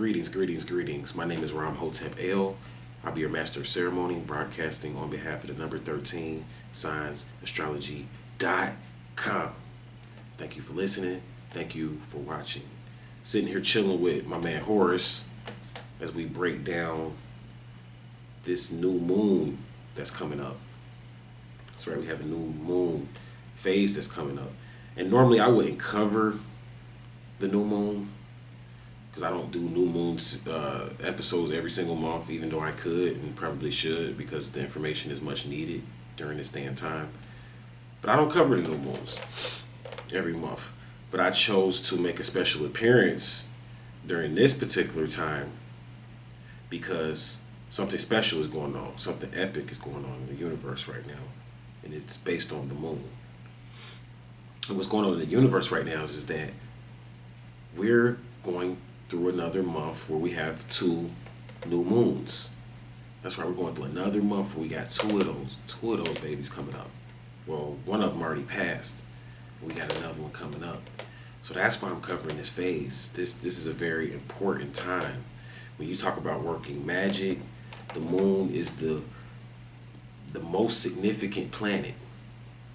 Greetings. My name is Ram Hotep El. I'll be your master of ceremony, broadcasting on behalf of the number 13 signs astrology.com. Thank you for listening. Thank you for watching. Sitting here chilling with my man Horace as we break down this new moon that's coming up. That's right, we have a new moon phase that's coming up. And normally I wouldn't cover the new moon because I don't do new moons episodes every single month, even though I could and probably should because the information is much needed during this day and time. But I don't cover the new moons every month. But I chose to make a special appearance during this particular time because something special is going on, something epic is going on in the universe right now, and it's based on the moon. And what's going on in the universe right now is that we're going through another month where we have two new moons. That's right, we're going through another month where we got two of those babies coming up. Well, one of them already passed. We got another one coming up. So that's why I'm covering this phase. This is a very important time. When you talk about working magic, the moon is the most significant planet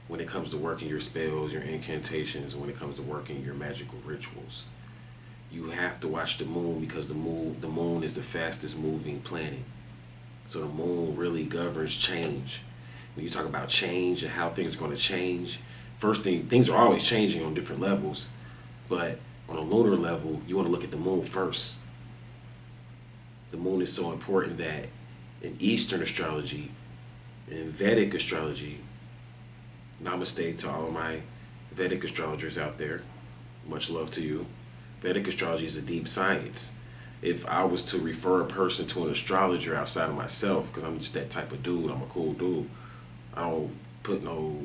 when it comes to working your spells, your incantations, when it comes to working your magical rituals. You have to watch the moon because the moon is the fastest moving planet. So the moon really governs change. When you talk about change and how things are going to change, first thing, things are always changing on different levels, but on a lunar level, you want to look at the moon first. The moon is so important that in Eastern astrology, in Vedic astrology, namaste to all of my Vedic astrologers out there, much love to you. Vedic astrology is a deep science. If I was to refer a person to an astrologer outside of myself, because I'm just that type of dude, I'm a cool dude, I don't put no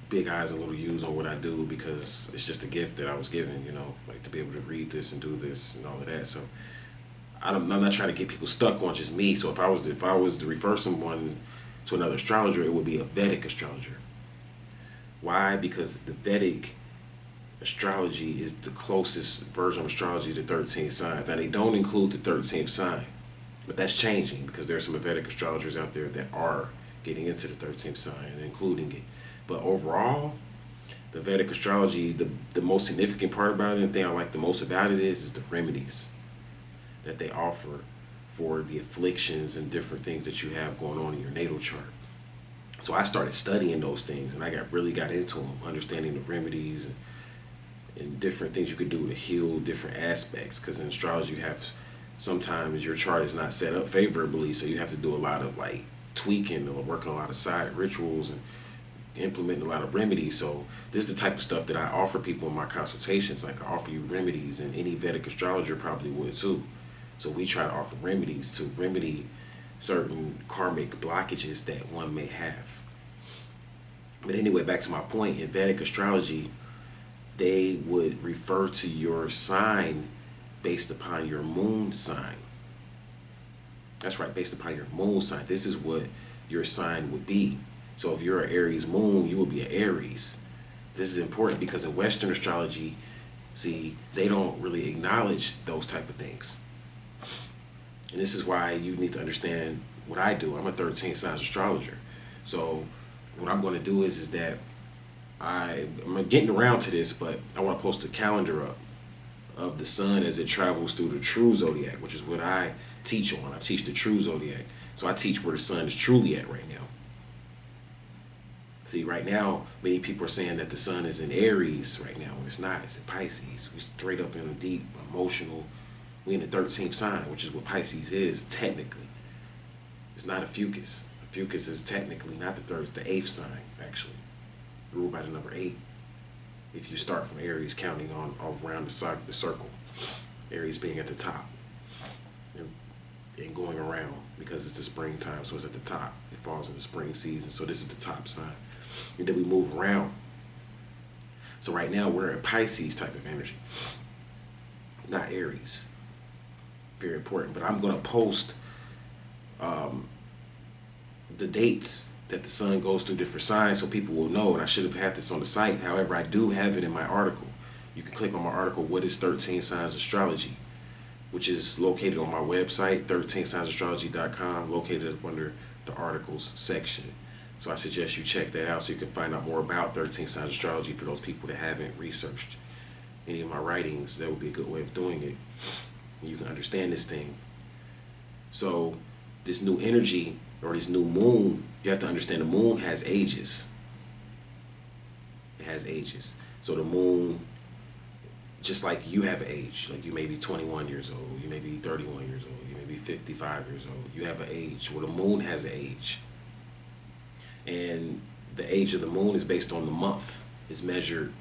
big eyes and little U's on what I do because it's just a gift that I was given, like to be able to read this and do this and all of that. So I'm not trying to get people stuck on just me. So if I was to refer someone to another astrologer, it would be a Vedic astrologer. Why? Because the Vedic astrology is the closest version of astrology to 13 signs. Now they don't include the 13th sign, but that's changing because there are some Vedic astrologers out there that are getting into the 13th sign and including it. But overall, the Vedic astrology, the most significant part about it, and the thing I like the most about it is the remedies that they offer for the afflictions and different things that you have going on in your natal chart. So I started studying those things and I really got into them, understanding the remedies and different things you could do to heal different aspects. Because in astrology, you have sometimes your chart is not set up favorably, so you have to do a lot of like tweaking or working a lot of side rituals and implementing a lot of remedies. So this is the type of stuff that I offer people in my consultations. Like I offer you remedies, and any Vedic astrologer probably would too. So we try to offer remedies to remedy certain karmic blockages that one may have. But anyway, back to my point, in Vedic astrology, they would refer to your sign based upon your moon sign. That's right, based upon your moon sign. This is what your sign would be. So if you're an Aries moon, you will be an Aries. This is important because in Western astrology, see, they don't really acknowledge those type of things. And this is why you need to understand what I do. I'm a 13 signs astrologer. So what I'm going to do is that I'm getting around to this, but I want to post a calendar up of the sun as it travels through the true zodiac, which is what I teach on. I teach the true zodiac. So I teach where the sun is truly at right now. See, right now, many people are saying that the sun is in Aries right now, when it's not. It's in Pisces. We're straight up in a deep, emotional, we're in the 13th sign, which is what Pisces is, technically. It's not a fucus. A fucus is technically not the third, it's the 8th sign, actually. Ruled by the number 8. If you start from Aries, counting on around the circle. Aries being at the top. And going around, because it's the springtime, so it's at the top. It falls in the spring season, so this is the top sign. And then we move around. So right now we're in Pisces type of energy, not Aries. Very important. But I'm going to post the dates that the sun goes through different signs so people will know. And I should have had this on the site. However, I do have it in my article. You can click on my article, What is 13 Signs Astrology? which is located on my website, 13signsastrology.com, located up under the articles section. So I suggest you check that out so you can find out more about 13 Signs Astrology for those people that haven't researched any of my writings. That would be a good way of doing it. You can understand this thing. So this new energy or this new moon, you have to understand the moon has ages. It has ages. So the moon, just like you have an age, like you may be 21 years old, you may be 31 years old, you may be 55 years old, you have an age. Well, the moon has an age. And the age of the moon is based on the month. It's measured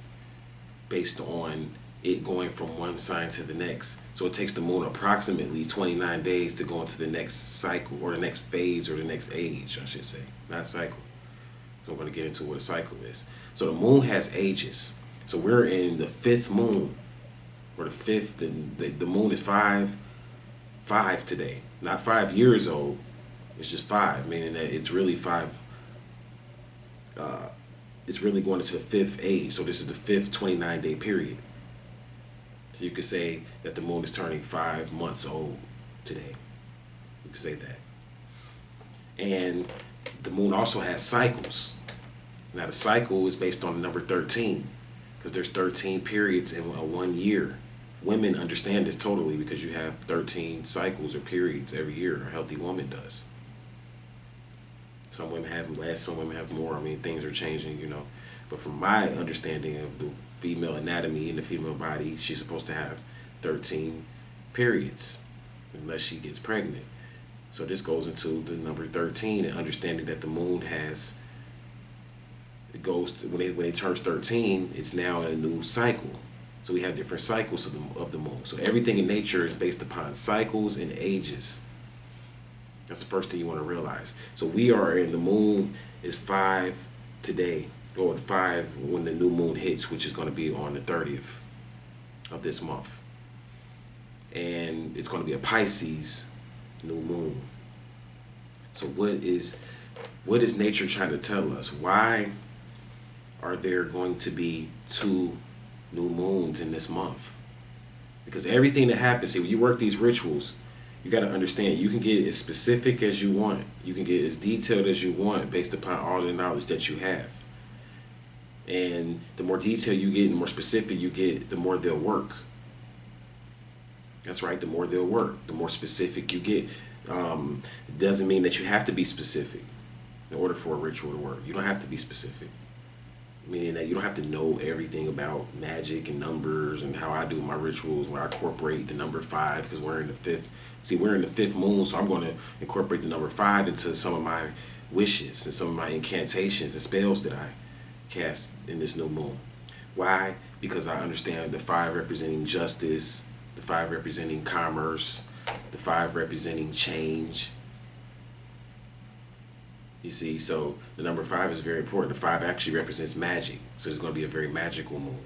based on it going from one sign to the next. So it takes the moon approximately 29 days to go into the next cycle, or the next phase, or the next age, I should say. Not cycle. So I'm going to get into what a cycle is. So the moon has ages. So we're in the fifth moon, or the fifth, and the moon is five today. Not 5 years old. It's just 5, meaning that it's really it's really going into the fifth age. So this is the fifth 29-day period. So you could say that the moon is turning 5 months old today. You could say that. And the moon also has cycles. Now the cycle is based on the number 13, because there's 13 periods in a 1 year. Women understand this totally because you have 13 cycles or periods every year. A healthy woman does. Some women have less, some women have more. I mean, things are changing, you know. But from my understanding of the female anatomy and the female body, she's supposed to have 13 periods unless she gets pregnant. So this goes into the number 13 and understanding that the moon has, it goes to, when it turns 13, it's now in a new cycle. So we have different cycles of the moon. So everything in nature is based upon cycles and ages. That's the first thing you want to realize. So we are in, the moon is 5 today, or 5 when the new moon hits, which is going to be on the 30th of this month. And it's going to be a Pisces new moon. So what is nature trying to tell us? Why are there going to be 2 new moons in this month? Because everything that happens, see, when you work these rituals, you got to understand, you can get as specific as you want. You can get as detailed as you want based upon all the knowledge that you have. And the more detail you get, the more specific you get, the more they'll work. That's right, the more they'll work, the more specific you get. It doesn't mean that you have to be specific in order for a ritual to work. You don't have to be specific. Meaning that you don't have to know everything about magic and numbers and how I do my rituals, where I incorporate the number 5, because we're in the fifth. See, we're in the fifth moon, so I'm going to incorporate the number 5 into some of my wishes and some of my incantations and spells that I cast in this new moon. Why? Because I understand the 5 representing justice, the 5 representing commerce, the 5 representing change. You see, so the number 5 is very important. The 5 actually represents magic, so it's going to be a very magical moon.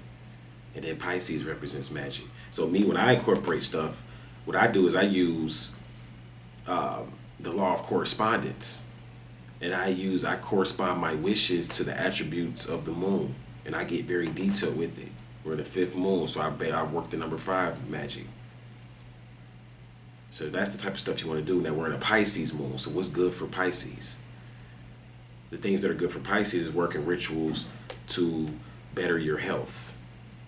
And then Pisces represents magic. So me, when I incorporate stuff, what I do is I use the law of correspondence, and I correspond my wishes to the attributes of the moon, and I get very detailed with it. We're in the fifth moon, so I work the number 5 magic. So that's the type of stuff you want to do. Now we're in a Pisces moon, so what's good for Pisces? The things that are good for Pisces is working rituals to better your health,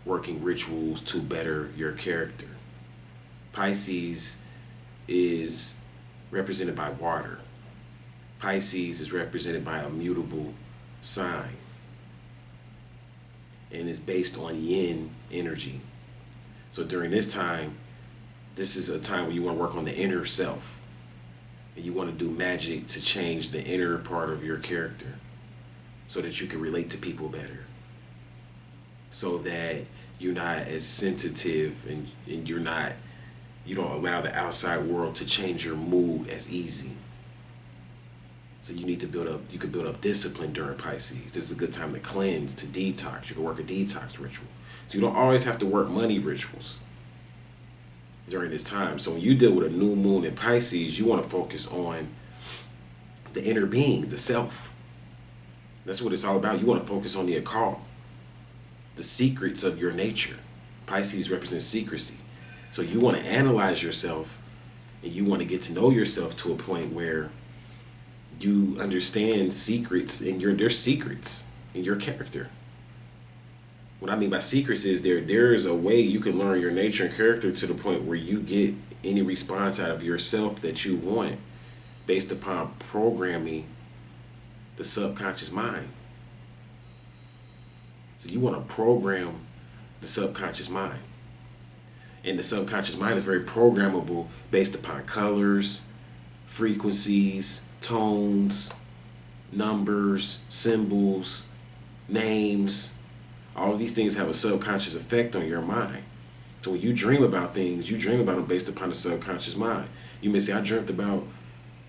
working rituals to better your character. Pisces is represented by water. Pisces is represented by a mutable sign, and is based on yin energy. So during this time, this is a time where you want to work on the inner self. And you want to do magic to change the inner part of your character so that you can relate to people better. So that you're not as sensitive and you don't allow the outside world to change your mood as easy. So you need to you can build up discipline during Pisces. This is a good time to cleanse, to detox. You can work a detox ritual. So you don't always have to work money rituals during this time. So when you deal with a new moon in Pisces, you want to focus on the inner being, the self. That's what it's all about. You want to focus on the occult, the secrets of your nature. Pisces represents secrecy. So you want to analyze yourself, and you want to get to know yourself to a point where you understand secrets, and there's secrets in your character. What I mean by secrets is there's a way you can learn your nature and character to the point where you get any response out of yourself that you want based upon programming the subconscious mind. So you want to program the subconscious mind. And the subconscious mind is very programmable based upon colors, frequencies, tones, numbers, symbols, names. All of these things have a subconscious effect on your mind. So when you dream about things, you dream about them based upon the subconscious mind. You may say, I dreamt about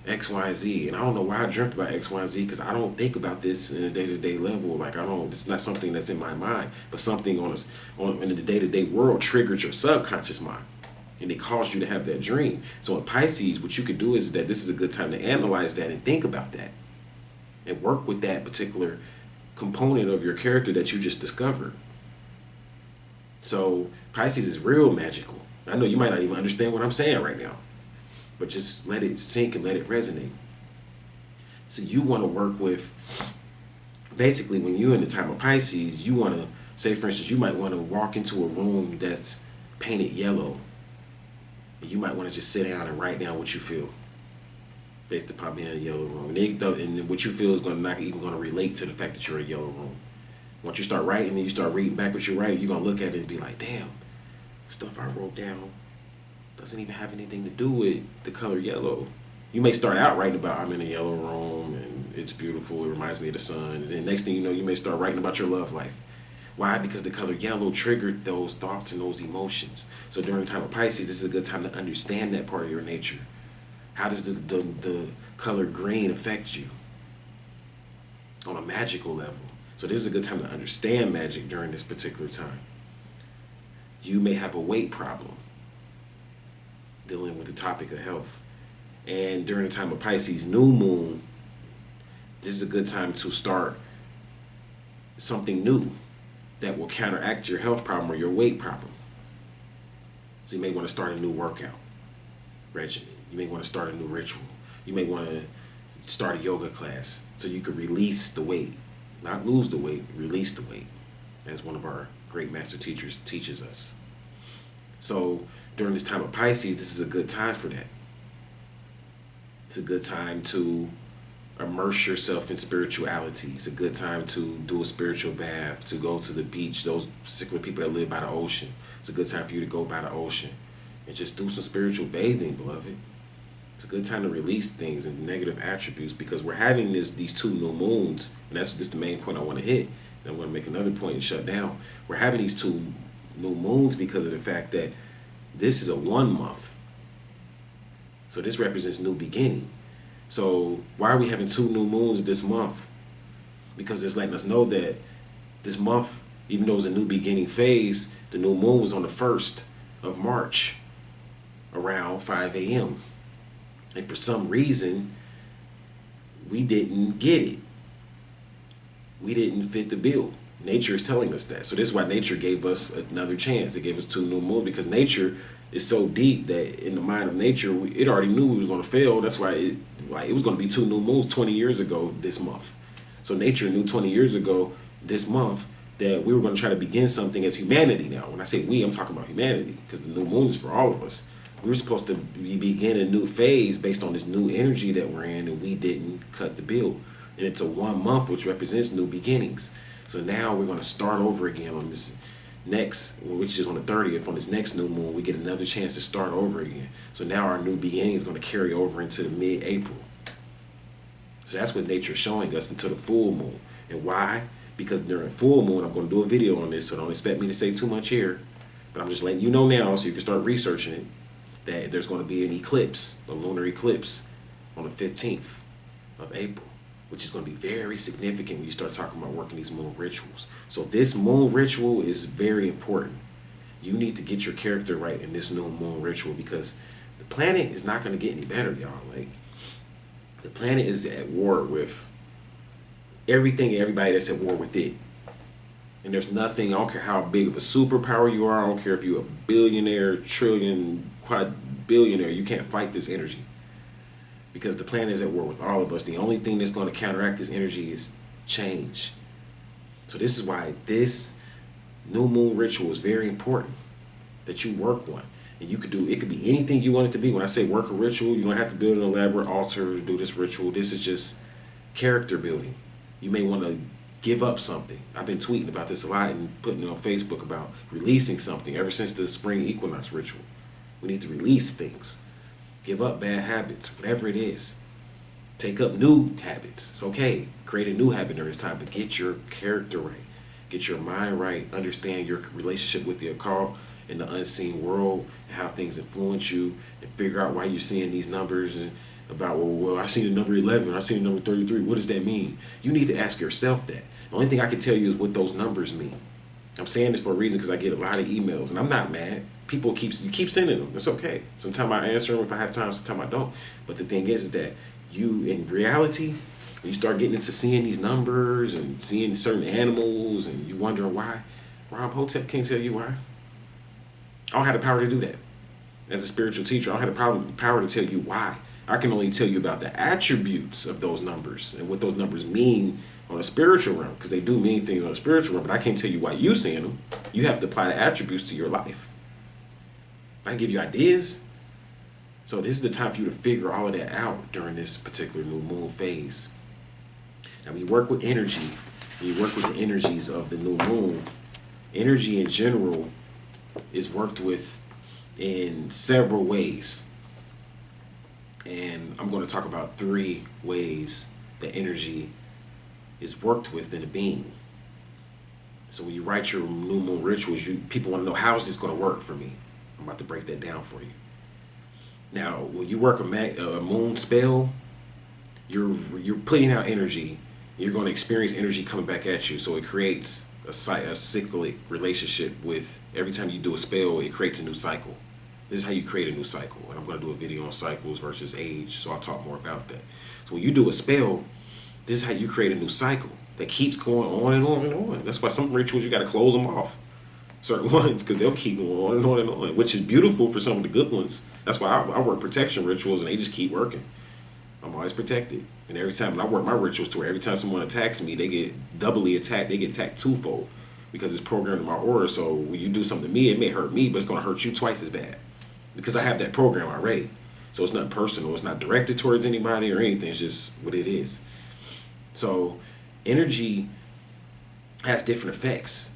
X, Y, Z, and I don't know why I dreamt about X, Y, Z, because I don't think about this in a day-to-day level. Like it's not something that's in my mind, but something in the day-to-day world triggered your subconscious mind, and it caused you to have that dream. So in Pisces, what you could do is that this is a good time to analyze that and think about that, and work with that particular component of your character that you just discovered. So Pisces is real magical. I know you might not even understand what I'm saying right now, but just let it sink and let it resonate. So you want to work with, basically when you're in the time of Pisces, you want to, say for instance, you might want to walk into a room that's painted yellow. And you might want to just sit down and write down what you feel based upon being in a yellow room. And what you feel is not even going to relate to the fact that you're in a yellow room. Once you start writing and you start reading back what you write, you're going to look at it and be like, damn, stuff I wrote down doesn't even have anything to do with the color yellow. You may start out writing about, I'm in a yellow room and it's beautiful, it reminds me of the sun. And then next thing you know, you may start writing about your love life. Why? Because the color yellow triggered those thoughts and those emotions. So during the time of Pisces, this is a good time to understand that part of your nature. How does the color green affect you on a magical level? So this is a good time to understand magic during this particular time. You may have a weight problem, dealing with the topic of health. And during the time of Pisces new moon, this is a good time to start something new that will counteract your health problem or your weight problem. So you may want to start a new workout regimen. You may want to start a new ritual. You may want to start a yoga class so you could release the weight. Not lose the weight, release the weight, as one of our great master teachers teaches us. So during this time of Pisces, this is a good time for that. It's a good time to immerse yourself in spirituality. It's a good time to do a spiritual bath, to go to the beach. Those particular people that live by the ocean, it's a good time for you to go by the ocean and just do some spiritual bathing, beloved. It's a good time to release things and negative attributes, because we're having these two new moons, and that's just the main point I want to hit. And I'm going to make another point and shut down. We're having these two new moons because of the fact that this is a 1 month. So this represents new beginning. So why are we having 2 new moons this month? Because it's letting us know that this month, even though it's a new beginning phase, the new moon was on the 1st of March around 5 a.m. And for some reason, we didn't get it. We didn't fit the bill. Nature is telling us that. So this is why nature gave us another chance. It gave us 2 new moons, because nature is so deep that in the mind of nature, it already knew we was going to fail. That's why it was going to be 2 new moons 20 years ago this month. So nature knew 20 years ago this month that we were going to try to begin something as humanity now. When I say we, I'm talking about humanity, because the new moon is for all of us. We were supposed to begin a new phase based on this new energy that we're in, and we didn't cut the bill. And it's a 1 month, which represents new beginnings. So now we're going to start over again on this next, which is on the 30th, on this next new moon. We get another chance to start over again. So now our new beginning is going to carry over into the mid-April. So that's what nature is showing us until the full moon. And why? Because during full moon, I'm going to do a video on this, so don't expect me to say too much here. But I'm just letting you know now so you can start researching it, that there's going to be an eclipse, a lunar eclipse, on the 15th of April, which is going to be very significant when you start talking about working these moon rituals. So this moon ritual is very important. You need to get your character right in this new moon ritual, because the planet is not going to get any better, y'all. Like, the planet is at war with everything and everybody that's at war with it. And there's nothing, I don't care how big of a superpower you are, I don't care if you're a billionaire, trillion, quad billionaire, you can't fight this energy. Because the planet is at war with all of us. The only thing that's going to counteract this energy is change. So this is why this new moon ritual is very important that you work on. And you could do, it could be anything you want it to be. When I say work a ritual, you don't have to build an elaborate altar to do this ritual. This is just character building. You may want to give up something. I've been tweeting about this a lot and putting it on Facebook about releasing something ever since the spring equinox ritual. We need to release things. Give up bad habits, whatever it is. Take up new habits. It's okay. Create a new habit during this time, but get your character right. Get your mind right. Understand your relationship with the occult and the unseen world and how things influence you, and figure out why you're seeing these numbers and about, well, I seen the number 11, I seen the number 33. What does that mean? You need to ask yourself that. The only thing I can tell you is what those numbers mean. I'm saying this for a reason because I get a lot of emails, and I'm not mad. People keep sending them. It's okay. Sometimes I answer them if I have time. Sometimes I don't. But the thing is that you, in reality, when you start getting into seeing these numbers and seeing certain animals, and you wondering why, Rob Hotep can't tell you why. I don't have the power to do that. As a spiritual teacher, I don't have the power to tell you why. I can only tell you about the attributes of those numbers and what those numbers mean on a spiritual realm, because they do mean things on a spiritual realm, but I can't tell you why you're seeing them. You have to apply the attributes to your life. I can give you ideas. So this is the time for you to figure all of that out during this particular new moon phase. Now we work with energy. We work with the energies of the new moon. Energy in general is worked with in several ways. And I'm going to talk about 3 ways that energy is worked with in a being. So when you write your new moon rituals, people want to know, how is this going to work for me? I'm about to break that down for you. Now, when you work a moon spell, you're putting out energy. You're going to experience energy coming back at you. So it creates a cyclic relationship with, every time you do a spell, it creates a new cycle. This is how you create a new cycle. And I'm going to do a video on cycles versus age, so I'll talk more about that. So when you do a spell, this is how you create a new cycle that keeps going on and on and on. That's why some rituals, you got to close them off. Certain ones, because they'll keep going on and on and on, which is beautiful for some of the good ones. That's why I work protection rituals, and they just keep working. I'm always protected. And every time, when I work my rituals to where every time someone attacks me, they get doubly attacked. They get attacked twofold because it's programmed in my aura. So when you do something to me, it may hurt me, but it's going to hurt you twice as bad because I have that program already. So it's not personal. It's not directed towards anybody or anything. It's just what it is. So energy has different effects.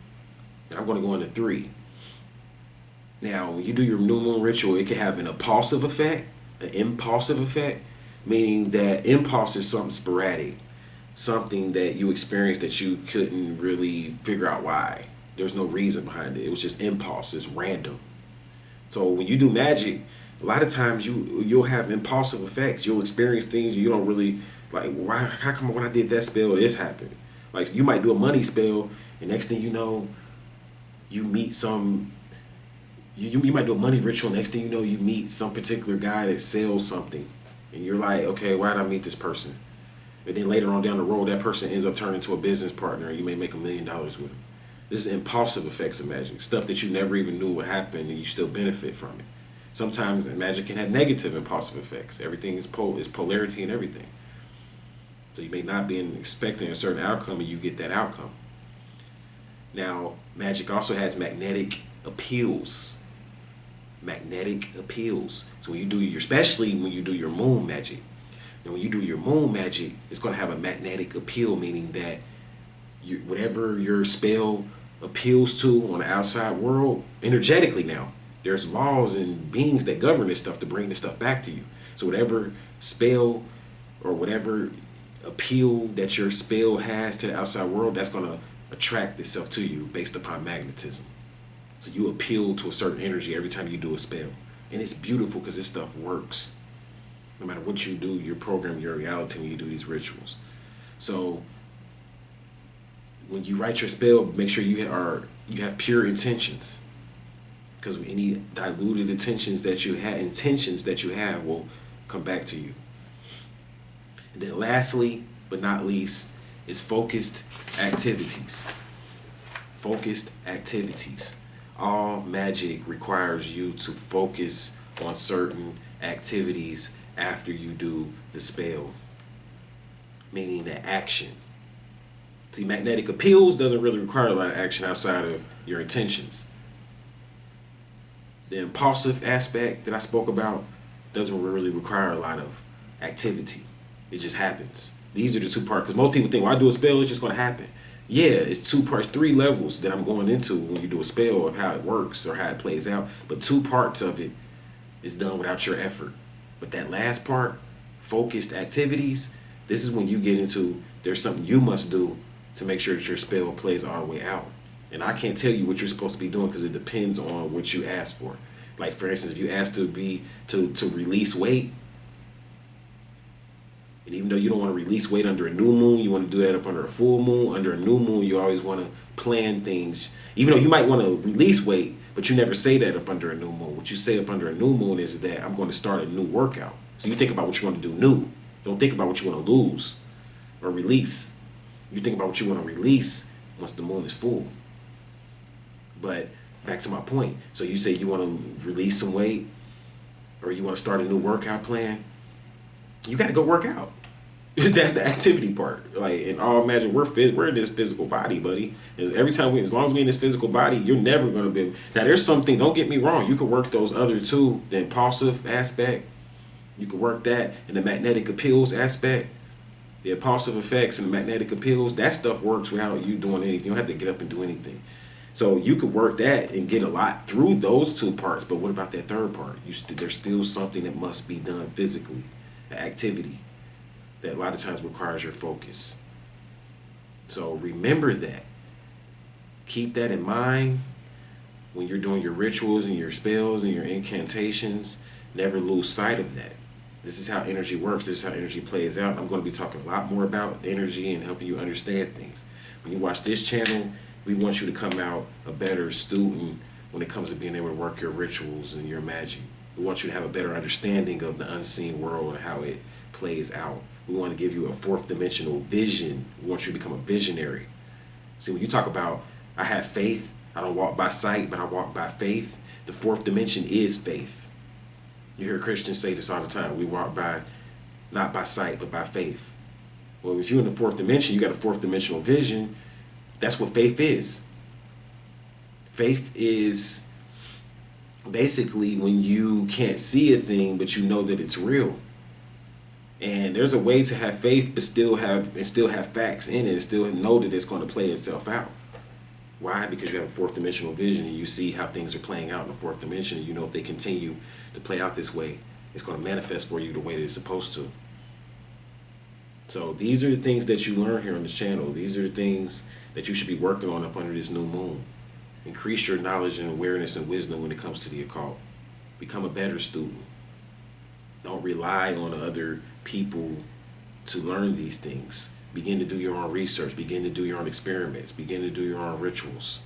And I'm going to go into 3. Now, when you do your new moon ritual, it can have an impulsive effect, an impulsive effect, meaning that impulse is something sporadic, something that you experienced that you couldn't really figure out why. There's no reason behind it. It was just impulse. It's random. So when you do magic, a lot of times you'll have impulsive effects. You'll experience things you don't really like. Why? How come when I did that spell, this happened? Like, you might do a money spell, and next thing you know, you meet some. You might do a money ritual. Next thing you know, you meet some particular guy that sells something, and you're like, okay, why did I meet this person? And then later on down the road, that person ends up turning into a business partner, and you may make $1 million with them. This is impulsive effects of magic, stuff that you never even knew would happen, and you still benefit from it. Sometimes magic can have negative impulsive effects. Everything is polarity and everything. So you may not be expecting a certain outcome, and you get that outcome. Now, magic also has magnetic appeals. Magnetic appeals. So when you do especially when you do your moon magic, and when you do your moon magic, it's going to have a magnetic appeal, meaning that whatever your spell appeals to on the outside world, energetically now, there's laws and beings that govern this stuff to bring this stuff back to you. So whatever spell or whatever appeal that your spell has to the outside world, that's going to attract itself to you based upon magnetism. So you appeal to a certain energy every time you do a spell. And it's beautiful because this stuff works. No matter what you do, you're programming your reality when you do these rituals. So when you write your spell, make sure you have pure intentions. Because any diluted intentions that you have will come back to you. And then lastly, but not least, is focused activities. Focused activities. All magic requires you to focus on certain activities after you do the spell, meaning the action. See, magnetic appeals doesn't really require a lot of action outside of your intentions. The impulsive aspect that I spoke about doesn't really require a lot of activity. It just happens. These are the two parts. Because most people think, when I do a spell, it's just going to happen. Yeah, it's two parts, three levels that I'm going into when you do a spell of how it works or how it plays out. But two parts of it is done without your effort. But that last part, focused activities, this is when you get into, there's something you must do to make sure that your spell plays all the way out. And I can't tell you what you're supposed to be doing because it depends on what you ask for. Like, for instance, if you ask to release weight, and even though you don't want to release weight under a new moon, you want to do that up under a full moon. Under a new moon, you always want to plan things. Even though you might want to release weight, but you never say that up under a new moon. What you say up under a new moon is that I'm going to start a new workout. So you think about what you want to do new. Don't think about what you want to lose or release. You think about what you want to release once the moon is full. But back to my point. So you say you want to release some weight or you want to start a new workout plan. You got to go work out. That's the activity part. Like, in all imagine we're in this physical body, buddy. And every time as long as we're in this physical body, you're never going to be. Now, there's something. Don't get me wrong. You could work those other two, the impulsive aspect. You could work that, and the magnetic appeals aspect, the impulsive effects and the magnetic appeals. That stuff works without you doing anything. You don't have to get up and do anything. So you could work that and get a lot through those two parts. But what about that third part? There's still something that must be done physically. Activity that a lot of times requires your focus. So remember that. Keep that in mind when you're doing your rituals and your spells and your incantations. Never lose sight of that. This is how energy works. This is how energy plays out. I'm going to be talking a lot more about energy and helping you understand things. When you watch this channel, we want you to come out a better student when it comes to being able to work your rituals and your magic. We want you to have a better understanding of the unseen world and how it plays out. We want to give you a fourth dimensional vision. We want you to become a visionary. See, when you talk about, I have faith, I don't walk by sight, but I walk by faith. The fourth dimension is faith. You hear Christians say this all the time. We walk by, not by sight, but by faith. Well, if you're in the fourth dimension, you got a fourth dimensional vision. That's what faith is. Faith is basically when you can't see a thing, but you know that it's real. And there's a way to have faith, but still have facts in it, and still know that it's going to play itself out. Why? Because you have a fourth dimensional vision, and you see how things are playing out in the fourth dimension, and you know if they continue to play out this way, it's going to manifest for you the way that it's supposed to. So these are the things that you learn here on this channel. These are the things that you should be working on up under this new moon. Increase your knowledge and awareness and wisdom when it comes to the occult. Become a better student. Don't rely on other people to learn these things. Begin to do your own research. Begin to do your own experiments. Begin to do your own rituals.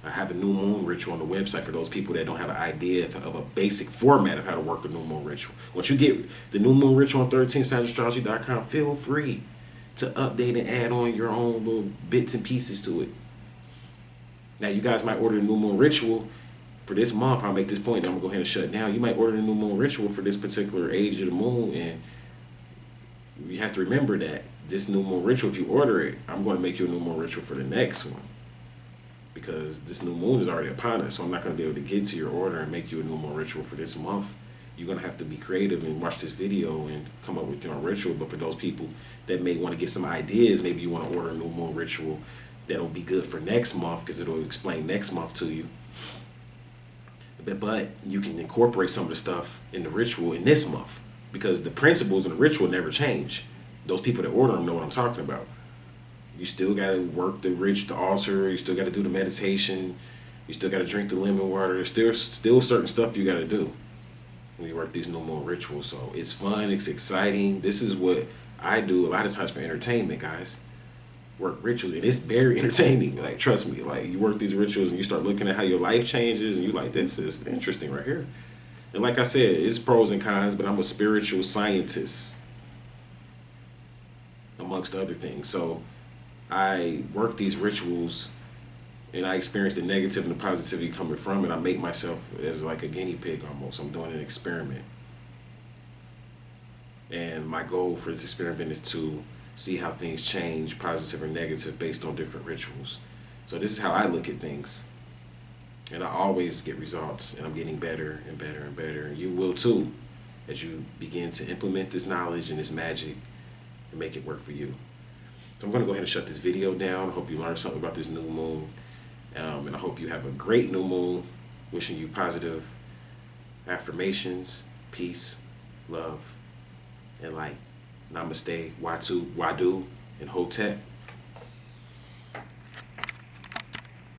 I have a new moon ritual on the website for those people that don't have an idea of a basic format of how to work a new moon ritual. Once you get the new moon ritual on 13sideastrology.com, feel free to update and add on your own little bits and pieces to it. Now, you guys might order the new moon ritual for this month. I'll make this point, then I'm going to go ahead and shut it down. You might order the new moon ritual for this particular age of the moon, and you have to remember that this new moon ritual, if you order it, I'm going to make you a new moon ritual for the next one, because this new moon is already upon us, so I'm not going to be able to get to your order and make you a new moon ritual for this month. You're going to have to be creative and watch this video and come up with your own ritual. But for those people that may want to get some ideas, maybe you want to order a new moon ritual that'll be good for next month, because it'll explain next month to you. But you can incorporate some of the stuff in the ritual in this month, because the principles in the ritual never change. Those people that order them know what I'm talking about. You still got to work the altar. You still got to do the meditation. You still got to drink the lemon water. There's still certain stuff you got to do when you work these new moon rituals. So it's fun. It's exciting. This is what I do a lot of times for entertainment, guys. Work rituals, and it's very entertaining. Like, trust me, like, you work these rituals and you start looking at how your life changes, and you like, this is interesting right here. And like I said, it's pros and cons, but I'm a spiritual scientist, amongst other things. So I work these rituals and I experience the negative and the positivity coming from it. I make myself as like a guinea pig almost. I'm doing an experiment. And my goal for this experiment is to see how things change, positive or negative, based on different rituals. So this is how I look at things. And I always get results, and I'm getting better and better and better. And you will too, as you begin to implement this knowledge and this magic and make it work for you. So I'm going to go ahead and shut this video down. I hope you learned something about this new moon. And I hope you have a great new moon. Wishing you positive affirmations, peace, love, and light. Namaste, Watu, Wadu, and Hotep.